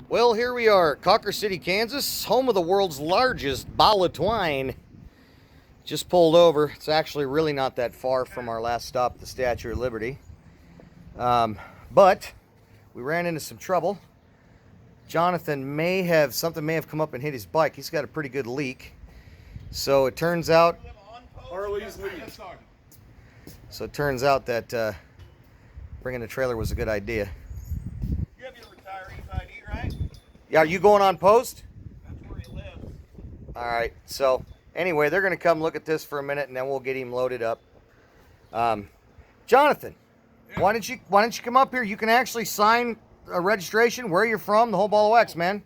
Well, here we are, Cawker City, Kansas, home of the world's largest ball of twine. Just pulled over. It's actually really not that far from our last stop at the Statue of Liberty. But we ran into some trouble. Jonathan something may have come up and hit his bike. He's got a pretty good leak. So it turns out that bringing the trailer was a good idea. You have your retiree's ID, right? Yeah, are you going on post? That's where he lives. All right. So anyway, they're going to come look at this for a minute, and then we'll get him loaded up. Jonathan, Yeah. why don't you come up here? You can actually sign a registration, where you're from, the whole ball of wax, man.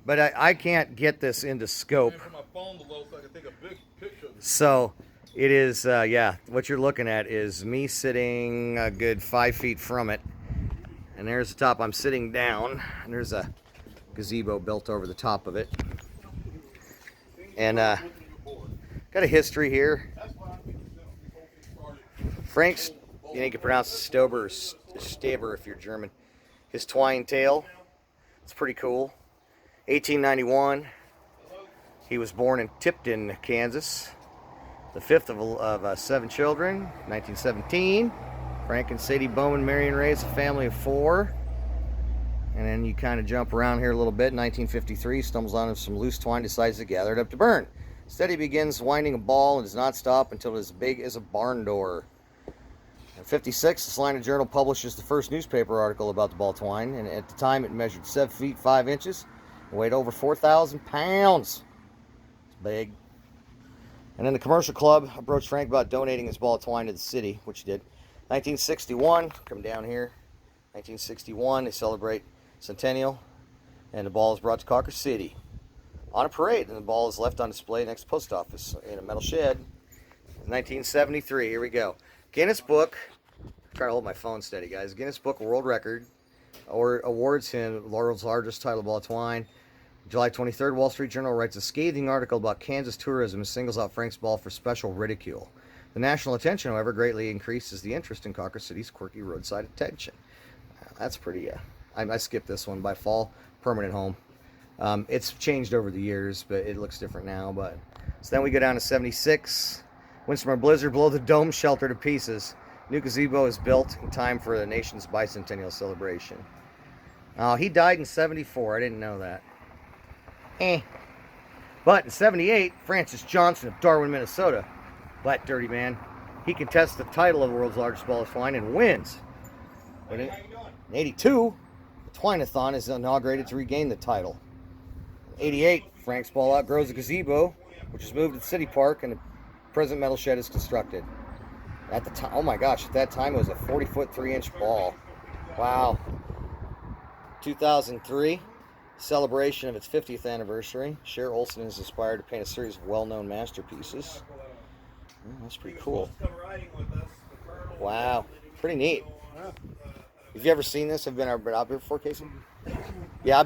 But I can't get this into scope. From my phone below so I can take a big picture of this. So it is, yeah, what you're looking at is me sitting a good 5 feet from it. And there's the top. I'm sitting down, and there's a gazebo built over the top of it. And got a history here. Frank's, you can pronounce it Stober or Staber if you're German. His twine tail. It's pretty cool. 1891. He was born in Tipton, Kansas. The fifth of 7 children. 1917. Frank and Sadie Bowman marry and raise a family of 4. And then you kind of jump around here a little bit. 1953, stumbles onto some loose twine, decides to gather it up to burn. Instead, he begins winding a ball and does not stop until it is as big as a barn door. In 56, the Salina Journal publishes the first newspaper article about the ball twine, and at the time it measured 7 feet 5 inches and weighed over 4,000 pounds. It's big. And then the commercial club approached Frank about donating his ball of twine to the city, which he did. 1961, come down here. 1961, they celebrate Centennial, and the ball is brought to Cawker City on a parade, and the ball is left on display next to the post office in a metal shed. 1973, here we go. Guinness Book, try to hold my phone steady, guys. Guinness Book World Record awards him the world's largest title ball of twine. July 23rd, Wall Street Journal writes a scathing article about Kansas tourism and singles out Frank's ball for special ridicule. The national attention, however, greatly increases the interest in Cawker City's quirky roadside attention. That's pretty, I skipped this one. By fall, permanent home. It's changed over the years, but it looks different now. But so then we go down to 76. Windstorm blizzard blow the dome shelter to pieces. New gazebo is built in time for the nation's bicentennial celebration. Oh, he died in 74. I didn't know that. But in 78, Francis Johnson of Darwin, Minnesota, Black Dirty Man, he contests the title of the world's largest ball of twine and wins. But in 82, the Twine-a-thon is inaugurated to regain the title. In 88, Frank's ball outgrows the gazebo, which is moved to the city park, and the present metal shed is constructed. At the time, oh my gosh, at that time it was a 40-foot, 3-inch ball. Wow. 2003, celebration of its 50th anniversary. Cher Olsen is inspired to paint a series of well-known masterpieces. Oh, that's pretty cool. Wow, pretty neat. Have you ever seen this? Have you been out here before, Casey? Yeah,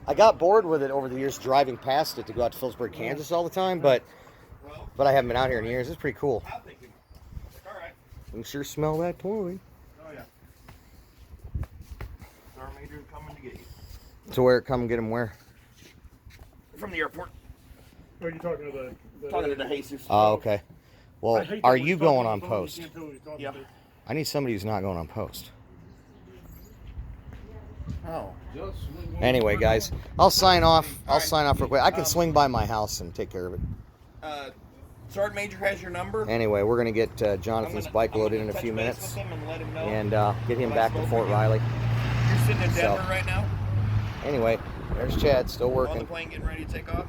I got bored with it over the years, driving past it to go out to Phillipsburg, Kansas all the time, but I haven't been out here in years. It's pretty cool. You can sure smell that twine. Oh yeah. Star Major coming to get you. So where? Come get him where? From the airport. Are you talking to the Talking to the Jesus. Oh, okay. Well, are you going on post? Yeah. I need somebody who's not going on post. Oh. Anyway, guys, I'll sign off. I'll sign off real quick. I can swing by my house and take care of it. Sergeant Major has your number. Anyway, we're going to get Jonathan's bike loaded in a few minutes and get him back to Fort Riley. You're sitting in Denver right now? Anyway, there's Chad, still On the working. plane getting ready to take off?